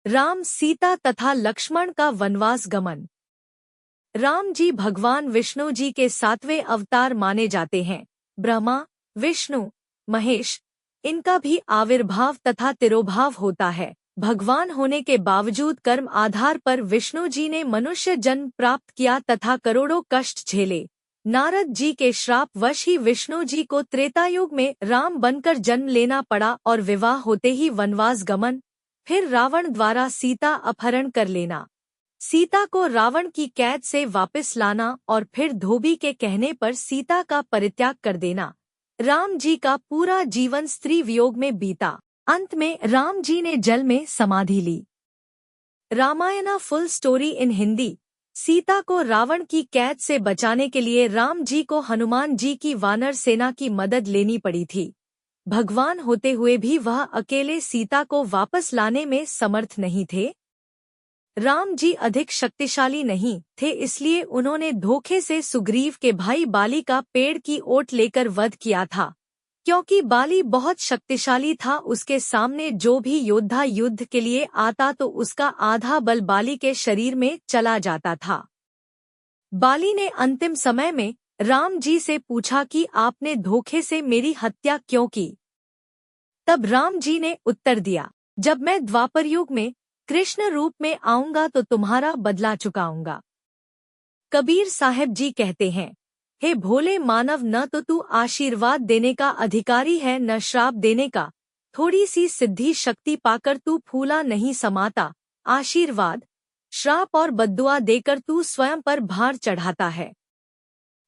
राम, सीता तथा लक्ष्मण का वनवास गमन। राम जी भगवान विष्णु जी के 7वें अवतार माने जाते हैं। ब्रह्मा, विष्णु, महेश, इनका भी आविर्भाव तथा तिरोभाव होता है। भगवान होने के बावजूद कर्म आधार पर विष्णु जी ने मनुष्य जन्म प्राप्त किया तथा करोड़ों कष्ट झेले। नारद जी के श्राप वश ही विष्णु जी को त्रेतायुग में राम बनकर जन्म लेना पड़ा और विवाह होते ही वनवास गमन, फिर रावण द्वारा सीता अपहरण कर लेना, सीता को रावण की कैद से वापस लाना और फिर धोबी के कहने पर सीता का परित्याग कर देना। राम जी का पूरा जीवन स्त्री वियोग में बीता। अंत में राम जी ने जल में समाधि ली। Ramayan full story in Hindi. Sita को रावण की कैद से बचाने के लिए राम जी को हनुमान जी की वानर सेना की मदद लेनी पड़ी थी। भगवान होते हुए भी वह अकेले सीता को वापस लाने में समर्थ नहीं थे। राम जी अधिक शक्तिशाली नहीं थे, इसलिए उन्होंने धोखे से सुग्रीव के भाई बाली का पेड़ की ओट लेकर वध किया था। क्योंकि बाली बहुत शक्तिशाली था, उसके सामने जो भी योद्धा युद्ध के लिए आता तो उसका आधा बल बाली के शरीर में चला जाता था। बाली ने अंतिम समय में राम जी से पूछा कि आपने धोखे से मेरी हत्या क्यों की? तब राम जी ने उत्तर दिया, जब मैं द्वापर युग में कृष्ण रूप में आऊंगा तो तुम्हारा बदला चुकाऊंगा। कबीर साहब जी कहते हैं, हे भोले मानव, न तो तू आशीर्वाद देने का अधिकारी है न श्राप देने का। थोड़ी सी सिद्धि शक्ति पाकर तू फूला नहीं समाता। आशीर्वाद, श्राप और बद्दुआ देकर तू स्वयं पर भार चढ़ाता है।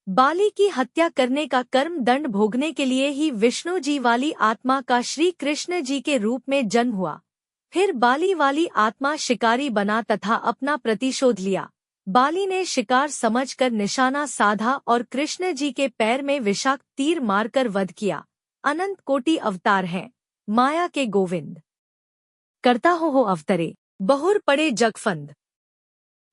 बाली की हत्या करने का कर्म दंड भोगने के लिए ही विष्णु जी वाली आत्मा का श्री कृष्ण जी के रूप में जन्म हुआ। फिर बाली वाली आत्मा शिकारी बना तथा अपना प्रतिशोध लिया। बाली ने शिकार समझकर निशाना साधा और कृष्ण जी के पैर में विषाक्त तीर मारकर वध किया। अनंत कोटि अवतार हैं, माया के गोविंद। करता हो अवतरे, बहुर पड़े जगफंद।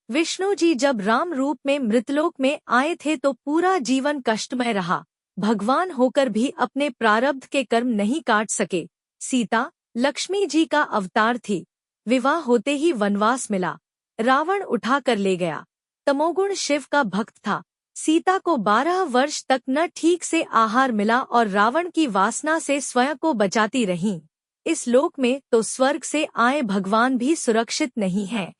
विष्णु जी जब राम रूप में मृतलोक में आए थे तो पूरा जीवन कष्टमय रहा। भगवान होकर भी अपने प्रारब्ध के कर्म नहीं काट सके। सीता लक्ष्मी जी का अवतार थी। विवाह होते ही वनवास मिला। रावण उठा कर ले गया। तमोगुण शिव का भक्त था। सीता को 12 वर्ष तक न ठीक से आहार मिला और रावण की वासना से स्वयं को बचाती रहीं। इस लोक में तो स्वर्ग से आए भगवान भी सुरक्षित नहीं हैं।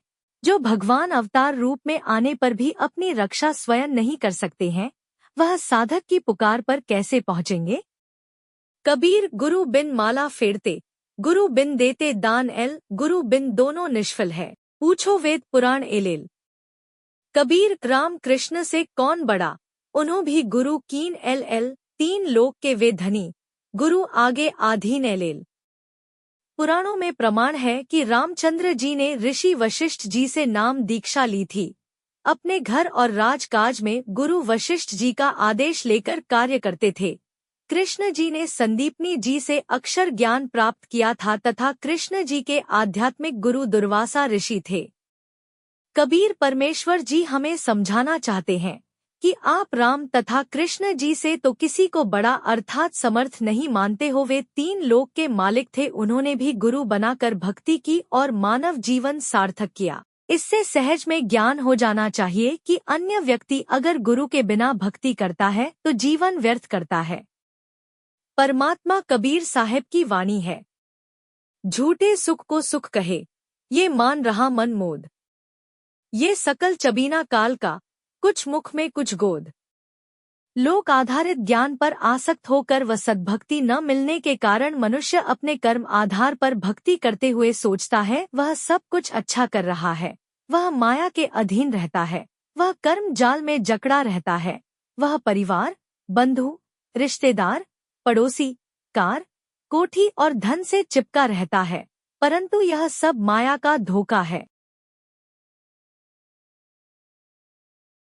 जो भगवान अवतार रूप में आने पर भी अपनी रक्षा स्वयं नहीं कर सकते हैं, वह साधक की पुकार पर कैसे पहुँचेंगे? कबीर, गुरु बिन माला फेरते, गुरु बिन देते दान एल, गुरु बिन दोनों निष्फल है, पूछो वेद पुराण एलेल। कबीर, राम कृष्ण से कौन बड़ा, उन्हों भी गुरु कीन एल एल, 3 लोक के वे धनी, गुरु आगे आधीन एलेल। पुराणों में प्रमाण है कि रामचंद्र जी ने ऋषि वशिष्ठ जी से नाम दीक्षा ली थी। अपने घर और राजकाज में गुरु वशिष्ठ जी का आदेश लेकर कार्य करते थे। कृष्ण जी ने संदीपनी जी से अक्षर ज्ञान प्राप्त किया था तथा कृष्ण जी के आध्यात्मिक गुरु दुर्वासा ऋषि थे। कबीर परमेश्वर जी हमें समझाना चाहते हैं कि आप राम तथा कृष्ण जी से तो किसी को बड़ा अर्थात समर्थ नहीं मानते हो। वे 3 लोक के मालिक थे। उन्होंने भी गुरु बनाकर भक्ति की और मानव जीवन सार्थक किया। इससे सहज में ज्ञान हो जाना चाहिए कि अन्य व्यक्ति अगर गुरु के बिना भक्ति करता है तो जीवन व्यर्थ करता है। परमात्मा कबीर साहब की वाणी है, झूठे सुख को सुख कहे, ये मान रहा मन मोद। ये सकल चबीना काल का, कुछ मुख में कुछ गोद। लोक आधारित ज्ञान पर आसक्त होकर व सद्भक्ति न मिलने के कारण मनुष्य अपने कर्म आधार पर भक्ति करते हुए सोचता है वह सब कुछ अच्छा कर रहा है। वह माया के अधीन रहता है। वह कर्म जाल में जकड़ा रहता है। वह परिवार, बंधु, रिश्तेदार, पड़ोसी, कार, कोठी और धन से चिपका रहता है, परंतु यह सब माया का धोखा है।